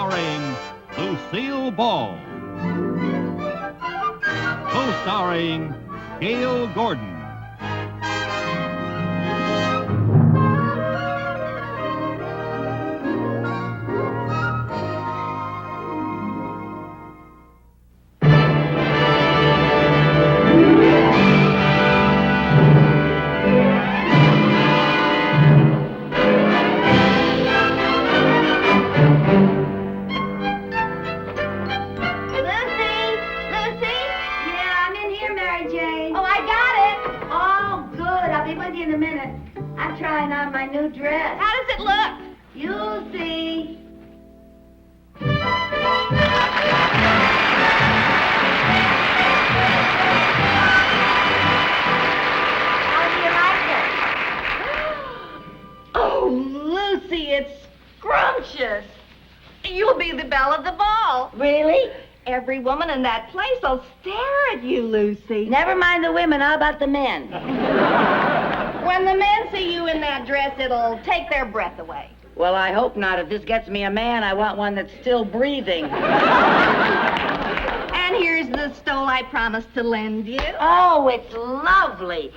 starring Lucille Ball. Co-starring Gail Gordon. In a minute. I'm trying on my new dress. How does it look? You'll see. How do you like it? Oh, Lucy, it's scrumptious. You'll be the belle of the ball. Really? Every woman in that place will stare at you, Lucy. Never mind the women. How about the men? When the men see you in that dress, it'll take their breath away. Well, I hope not. If this gets me a man, I want one that's still breathing. And here's the stole I promised to lend you. Oh, it's lovely.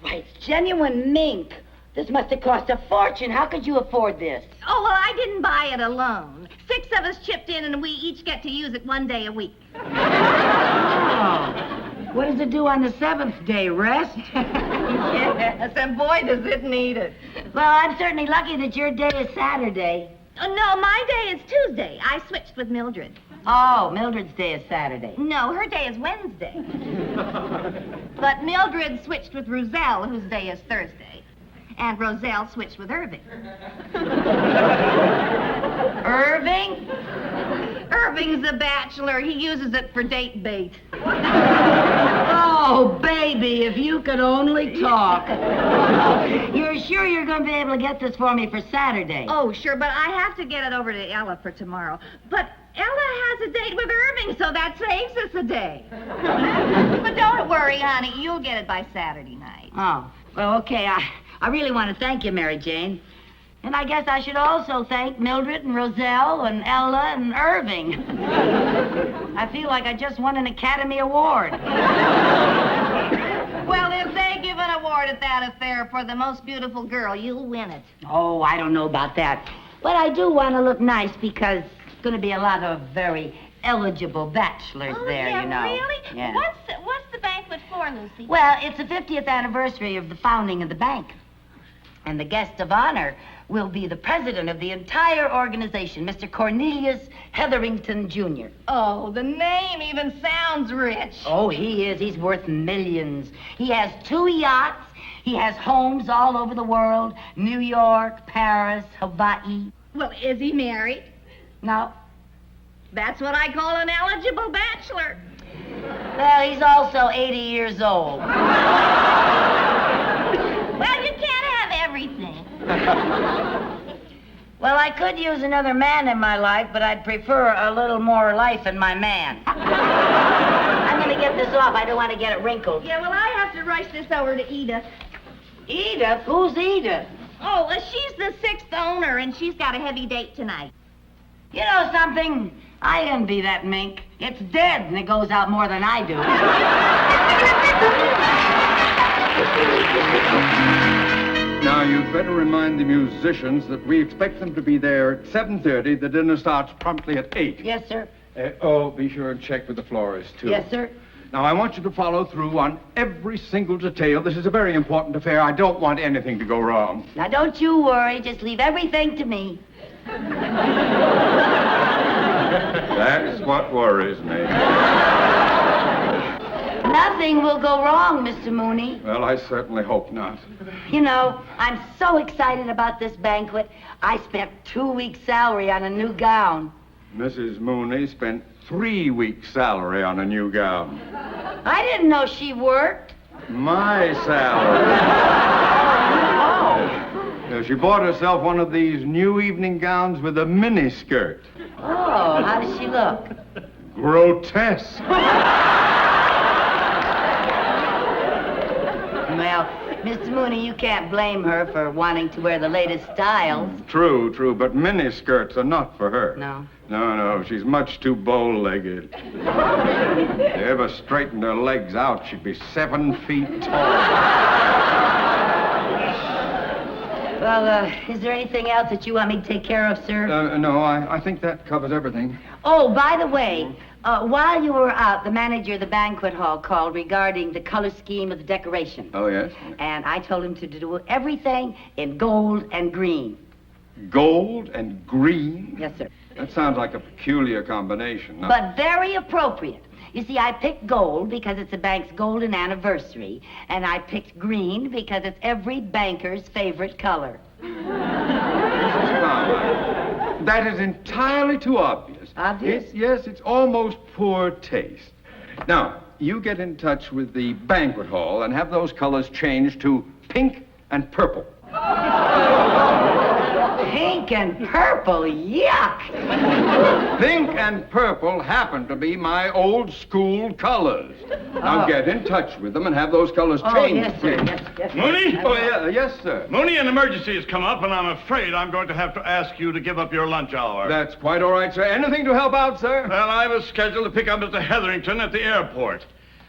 Why, it's genuine mink. This must have cost a fortune. How could you afford this? Oh, well, I didn't buy it alone. 6 of us chipped in, and we each get to use it 1 day a week. Oh. What does it do on the 7th day? Rest? Yes, and boy, does it need it. Well, I'm certainly lucky that your day is Saturday. Oh, no, my day is Tuesday. I switched with Mildred. Oh, Mildred's day is Saturday. No, her day is Wednesday. But Mildred switched with Roselle, whose day is Thursday. And Roselle switched with Irving. Irving? Irving's a bachelor. He uses it for date bait. Oh, baby, if you could only talk. You're sure you're going to be able to get this for me for Saturday? Oh, sure, but I have to get it over to Ella for tomorrow. But Ella has a date with Irving, so that saves us a day. But don't worry, honey. You'll get it by Saturday night. Oh, well, okay. I really want to thank you, Mary Jane. And I guess I should also thank Mildred and Roselle and Ella and Irving. I feel like I just won an Academy Award. Well, if they give an award at that affair for the most beautiful girl, you'll win it. Oh, I don't know about that. But I do want to look nice because it's going to be a lot of very eligible bachelors there, yeah, you know. Really? Yeah. What's the banquet for, Lucy? Well, it's the 50th anniversary of the founding of the bank. And the guest of honor will be the president of the entire organization, Mr. Cornelius Hetherington, Jr. Oh, the name even sounds rich. Oh, he is. He's worth millions. He has 2 yachts. He has homes all over the world. New York, Paris, Hawaii. Well, is he married? No. That's what I call an eligible bachelor. Well, he's also 80 years old. Well, you can't have everything. Well, I could use another man in my life, but I'd prefer a little more life in my man. I'm going to get this off. I don't want to get it wrinkled. Yeah, well, I have to rush this over to Edith. Edith? Who's Edith? Oh, she's the 6th owner, and she's got a heavy date tonight. You know something? I envy that mink. It's dead, and it goes out more than I do. Now, you'd better remind the musicians that we expect them to be there at 7:30. The dinner starts promptly at 8. Yes, sir. Be sure and check with the florist, too. Yes, sir. Now, I want you to follow through on every single detail. This is a very important affair. I don't want anything to go wrong. Now, don't you worry. Just leave everything to me. That's what worries me. Nothing will go wrong, Mr. Mooney. Well, I certainly hope not. You know, I'm so excited about this banquet. I spent 2 weeks' salary on a new gown. Mrs. Mooney spent 3 weeks' salary on a new gown. I didn't know she worked. My salary. Oh. Now, she bought herself one of these new evening gowns with a mini skirt. Oh, how does she look? Grotesque. Well, Mr. Mooney, you can't blame her for wanting to wear the latest styles. True, but mini skirts are not for her. No. No, she's much too bow-legged. If they ever straightened her legs out, she'd be 7 feet tall. Well, is there anything else that you want me to take care of, sir? No, I think that covers everything. Oh, by the way, while you were out, the manager of the banquet hall called regarding the color scheme of the decoration. Oh, yes? And I told him to do everything in gold and green. Gold and green? Yes, sir. That sounds like a peculiar combination. No? But very appropriate. You see, I picked gold because it's the bank's golden anniversary, and I picked green because it's every banker's favorite color. Mrs. Carmichael, that is entirely too obvious. Obvious? Yes, it's almost poor taste. Now, you get in touch with the banquet hall and have those colors changed to pink and purple. Pink and purple, yuck! Pink and purple happen to be my old school colors. Now get in touch with them and have those colors changed. Oh, yes, sir. please. Yes. Mooney? Oh, yeah, yes, sir. Mooney, an emergency has come up, and I'm afraid I'm going to have to ask you to give up your lunch hour. That's quite all right, sir. Anything to help out, sir? Well, I was scheduled to pick up Mr. Hetherington at the airport.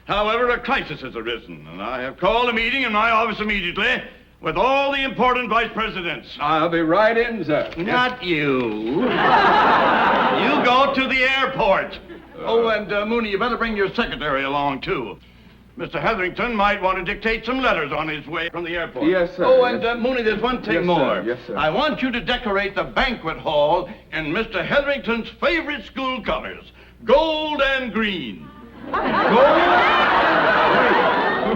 However, a crisis has arisen, and I have called a meeting in my office immediately with all the important vice presidents. I'll be right in, sir. Not you. You go to the airport. Oh, and Mooney, you better bring your secretary along, too. Mr. Hetherington might want to dictate some letters on his way from the airport. Yes, sir. Oh, and Mooney, there's one thing Yes, sir. more. Yes, sir. I want you to decorate the banquet hall in Mr. Hetherington's favorite school colors, gold and green.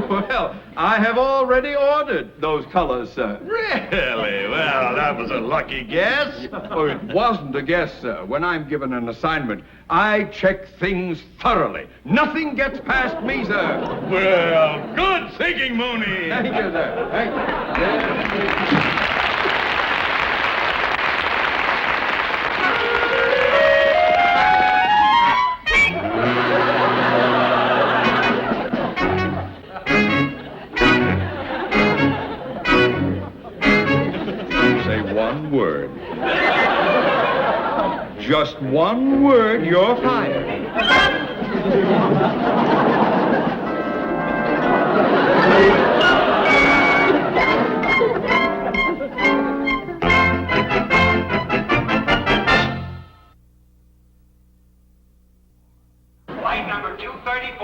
Well, I have already ordered those colors, sir. Really? Well, that was a lucky guess. Oh, it wasn't a guess, sir. When I'm given an assignment, I check things thoroughly. Nothing gets past me, sir. Well, good thinking, Mooney. Thank you, sir. Thank you. Say one word. Just one word, you're fired. Flight number 234,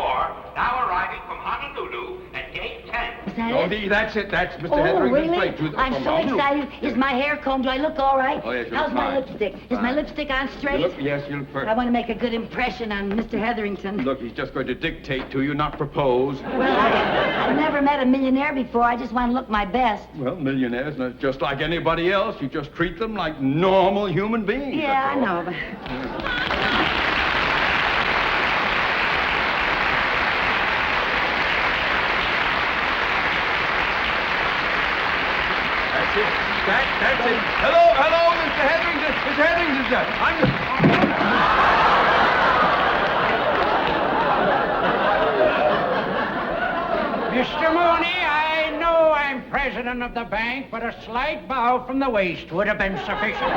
now arriving from Honolulu at gate 10. Is that Oh, it? that's it. That's Mr. Oh, Hetherington's really? plate. To the- I'm so excited. Is my hair combed? Do I look all right? Oh, yes, you How's look my fine. lipstick? Is my Fine. lipstick on straight? Yes, you look I perfect. want to make a good impression on Mr. Hetherington. Look, he's just going to dictate to you, not propose. Well, I've never met a millionaire before. I just want to look my best. Well, millionaires, not just like anybody else. You just treat them like normal human beings. Yeah, I that's all. know. That's it. That's it. Hello, Mr. Hetherington. Mr. Hetherington, sir. Mr. Mooney, I know I'm president of the bank, but a slight bow from the waist would have been sufficient.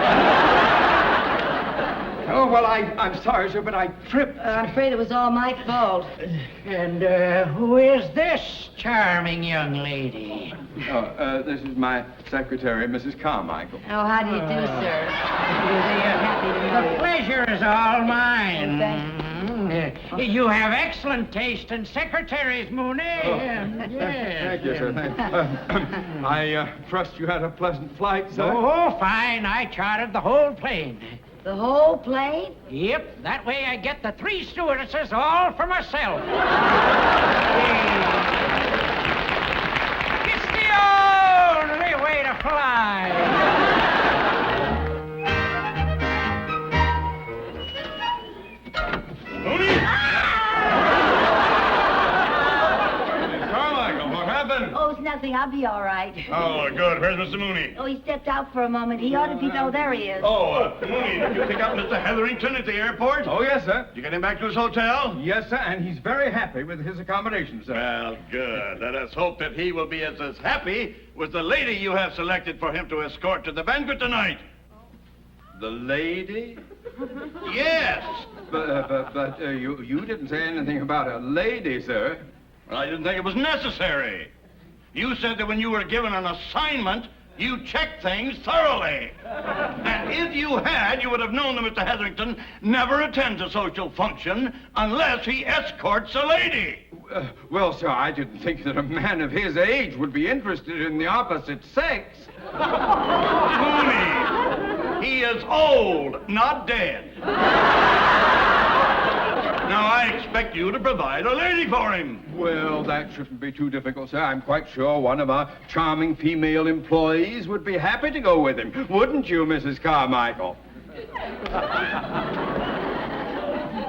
Oh, well, I'm sorry, sir, but I tripped. I'm afraid it was all my fault. And who is this charming young lady? This is my secretary, Mrs. Carmichael. Oh, how do you do, sir? Happy to know The you. pleasure is all mine. Thank You have excellent taste in secretaries, Mooney. Yes. Thank you, sir. Thank you. I trust you had a pleasant flight, sir. Oh, fine. I chartered the whole plane. The whole plane? Yep, that way I get the 3 stewardesses all for myself. It's the only way to fly. Mooney? Carmichael, what happened? Oh, now think I'll be all right. Oh, good. Where's Mr. Mooney? Oh, he stepped out for a moment. He ought to be... Oh, there he is. Oh, Mooney, did you pick up Mr. Hetherington at the airport? Oh, yes, sir. Did you get him back to his hotel? Yes, sir, and he's very happy with his accommodations, sir. Well, good. Let us hope that he will be as happy with the lady you have selected for him to escort to the banquet tonight. The lady? Yes. But you didn't say anything about a lady, sir. Well, I didn't think it was necessary. You said that when you were given an assignment, you checked things thoroughly. And if you had, you would have known that Mr. Hetherington never attends a social function unless he escorts a lady. Well, sir, I didn't think that a man of his age would be interested in the opposite sex. Mooney, he is old, not dead. Now, I expect you to provide a lady for him. Well, that shouldn't be too difficult, sir. I'm quite sure one of our charming female employees would be happy to go with him. Wouldn't you, Mrs. Carmichael?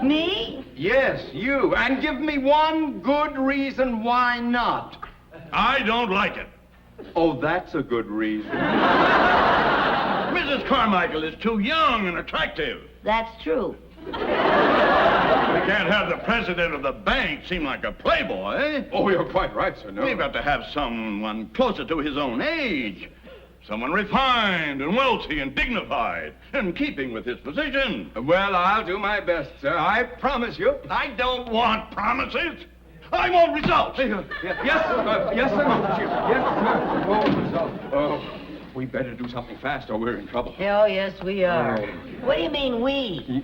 Me? Yes, you. And give me one good reason why not. I don't like it. Oh, that's a good reason. Mrs. Carmichael is too young and attractive. That's true. We can't have the president of the bank seem like a playboy. Oh, you're quite right, sir. No. We've got to have someone closer to his own age. Someone refined and wealthy and dignified, in keeping with his position. Well, I'll do my best, sir. I promise you. I don't want promises. I want results. Yes, sir. Yes, sir. Yes, sir. Oh, results. Oh, we better do something fast or we're in trouble. Oh, yes, we are. What do you mean, we?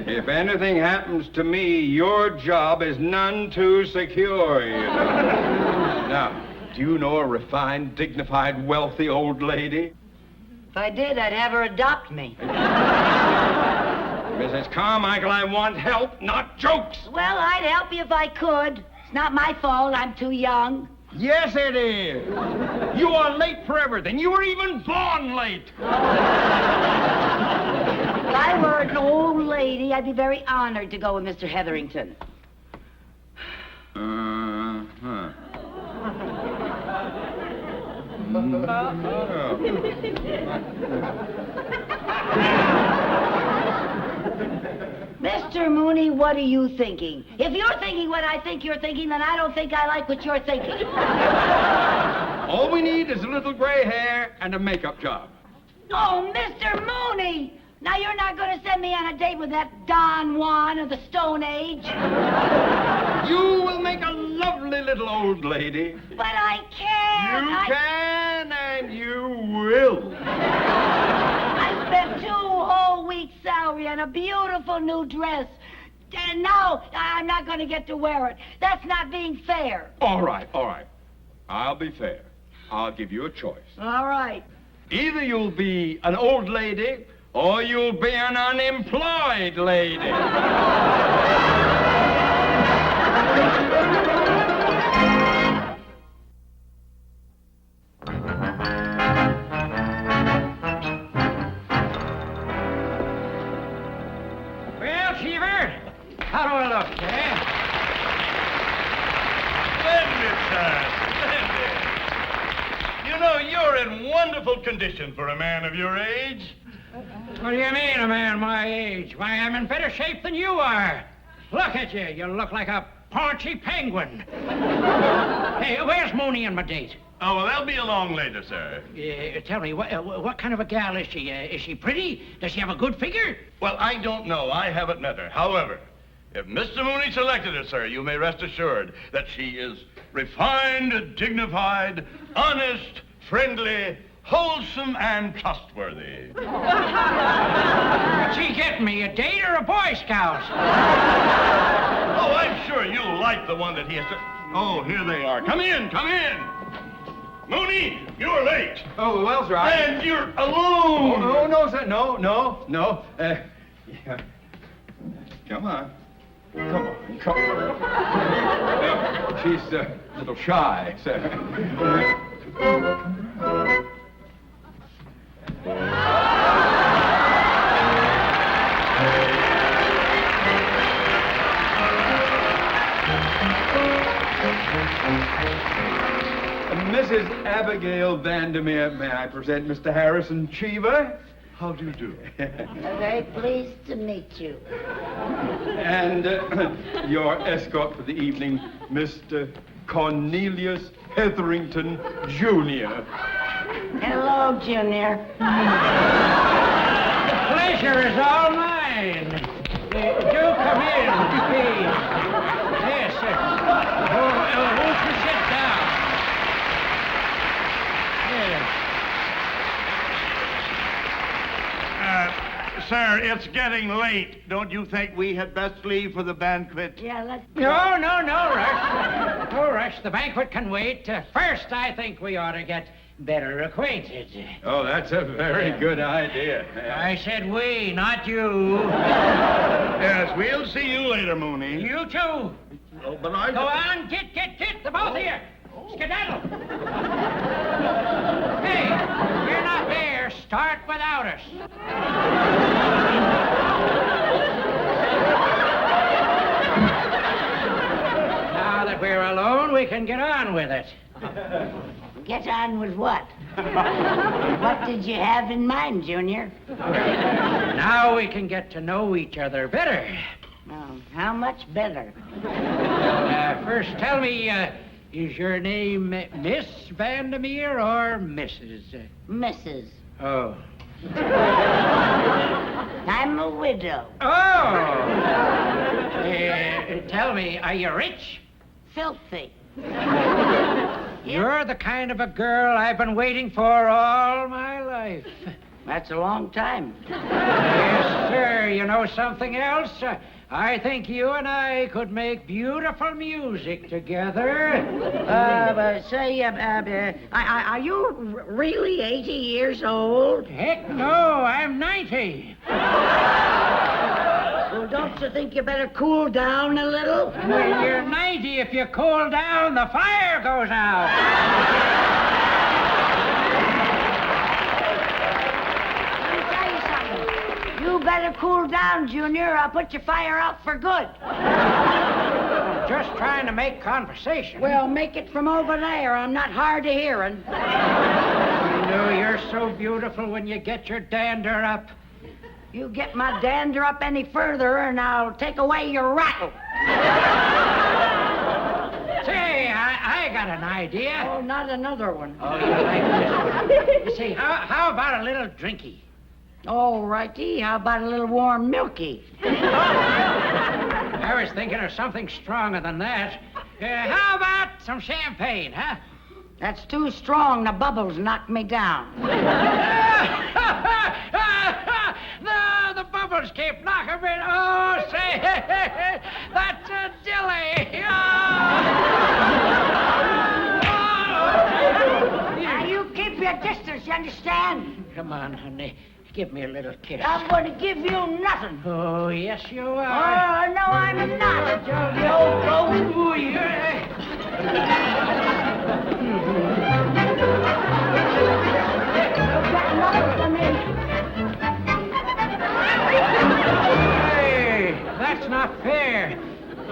If anything happens to me, your job is none too secure, you know. Now, do you know a refined, dignified, wealthy old lady? If I did, I'd have her adopt me. Mrs. Carmichael, I want help, not jokes. Well, I'd help you if I could. It's not my fault. I'm too young. Yes, it is. You are late for everything. You were even born late. If I were an old lady, I'd be very honored to go with Mr. Hetherington. Mr. Mooney, what are you thinking? If you're thinking what I think you're thinking, then I don't think I like what you're thinking. All we need is a little gray hair and a makeup job. Oh, Mr. Mooney! Now you're not going to send me on a date with that Don Juan of the Stone Age? You will make a lovely little old lady. But I can't. You can and you will. I spent 2 whole weeks' salary on a beautiful new dress. And now I'm not going to get to wear it. That's not being fair. All right. I'll be fair. I'll give you a choice. All right. Either you'll be an old lady or you'll be an unemployed lady. Well, Cheever, how do I look, eh? Splendid, sir. Splendid. You know, you're in wonderful condition for a man of your age. What do you mean, a man my age? Why, I'm in better shape than you are. Look at you. You look like a paunchy penguin. Hey, where's Mooney and my date? Oh, well, they'll be along later, sir. Tell me, what kind of a gal is she? Is she pretty? Does she have a good figure? Well, I don't know. I haven't met her. However, if Mr. Mooney selected her, sir, you may rest assured that she is refined, dignified, honest, friendly, wholesome, and trustworthy. What's she getting me, a date or a Boy Scout? Oh, I'm sure you'll like the one that he has to... Oh, here they are. Come in. Mooney, you're late. Oh, well, sir, And you're alone. Oh, no, sir. No. Yeah. Come on. She's a little shy, sir. Mrs. Abigail Vandermeer, may I present Mr. Harrison Cheever? How do you do? Very pleased to meet you. And your escort for the evening, Mr. Cornelius Hetherington, Jr. Hello, Junior. The pleasure is all mine. Do come in, please. Yes, sir. Won't you sit down? Yes. Sir, it's getting late. Don't you think we had best leave for the banquet? Yeah, let's... No rush. No rush. The banquet can wait. First, I think we ought to get better acquainted. Oh, that's a very good idea. I said we, not you. Yes, we'll see you later, Mooney. You too. Oh, but I... Go on, get, the both of you. Skedaddle. Hey, you're not there. Start without us. Now that we're alone, we can get on with it. Get on with what? What did you have in mind, Junior? Now we can get to know each other better. How much better? First, tell me, is your name Miss Vandermeer or Mrs.? Mrs. Oh. I'm a widow. Oh! Tell me, are you rich? Filthy. You're the kind of a girl I've been waiting for all my life. That's a long time. Yes, sir. You know something else? I think you and I could make beautiful music together. Are you really 80 years old? Heck no, I'm 90. Well, don't you think you better cool down a little? When you're 90, if you cool down, the fire goes out. You better cool down, Junior. I'll put your fire out for good. Just trying to make conversation. Well, make it from over there. I'm not hard of hearing. You know, you're so beautiful when you get your dander up. You get my dander up any further, and I'll take away your rattle. Say, I got an idea. Oh, not another one. Oh, you like this one? You see, how about a little drinky? All righty. How about a little warm milky? I was thinking of something stronger than that. How about some champagne, huh? That's too strong. The bubbles knock me down. No, the bubbles keep knocking me. Oh, say, that's a dilly. Now, you keep your distance, you understand? Come on, honey. Give me a little kiss. I'm going to give you nothing. Oh, yes, you are. Oh, no, I'm not. You old goat. Oh, yeah. Hey, that's not fair.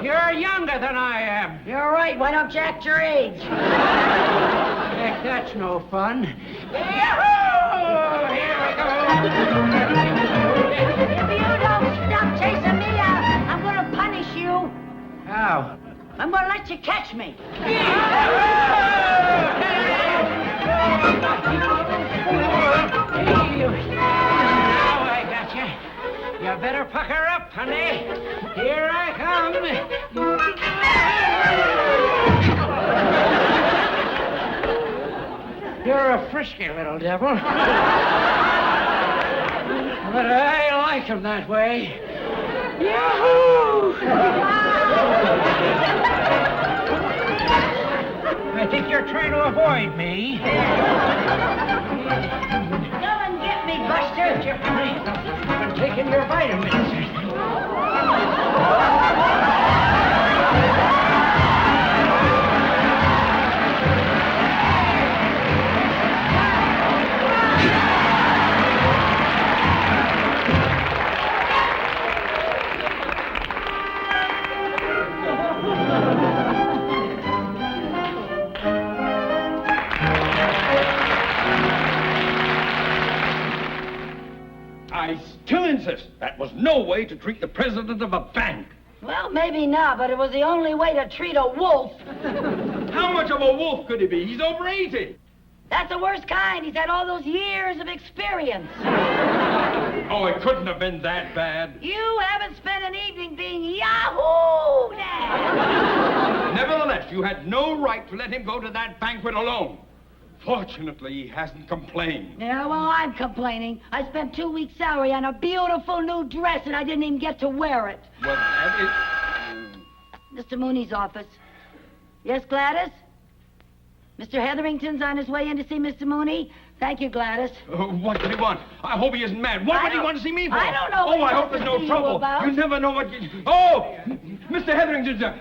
You're younger than I am. You're right. Why don't you act your age? Heck, that's no fun. Yahoo! Here we go. If you don't stop chasing me, I'm going to punish you. How? I'm going to let you catch me. Now I got you. You better pucker up, honey. Here I come. You're a frisky little devil. But I like him that way. Yahoo! I think you're trying to avoid me. Come and get me, Buster. I've been taking your vitamins. was no way to treat the president of a bank. Well, maybe not, but it was the only way to treat a wolf. How much of a wolf could he be? He's over 80. That's the worst kind. He's had all those years of experience. Oh, it couldn't have been that bad. You haven't spent an evening being Yahoo! Nevertheless, you had no right to let him go to that banquet alone. Fortunately, he hasn't complained. Yeah, well, I'm complaining. I spent 2 weeks' salary on a beautiful new dress, and I didn't even get to wear it. Well, that is... Mr. Mooney's office. Yes, Gladys? Mr. Hetherington's on his way in to see Mr. Mooney. Thank you, Gladys. What did he want? I hope he isn't mad. What would he want to see me for? I don't know what Oh, I he hope wants there's to no see you trouble. about. You never know what you... Oh! Mr. Hetherington's there.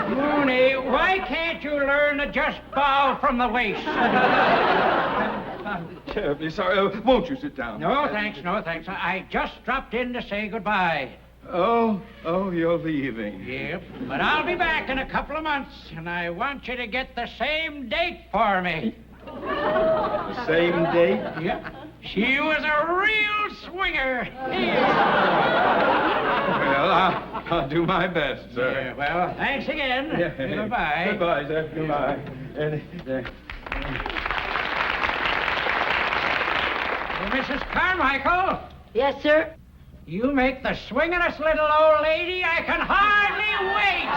Mooney, why can't you learn to just bow from the waist? I'm terribly sorry. Won't you sit down? No, thanks, no, thanks. I just dropped in to say goodbye. Oh, you're leaving. Yep, but I'll be back in a couple of months, and I want you to get the same date for me. The same date? Yep. She was a real swinger. Well, I'll do my best, sir. Yeah, well, thanks again. Goodbye. Goodbye, sir. Goodbye. Mrs. Carmichael, Yes, sir? you make the swingin'est little old lady I can hardly wait.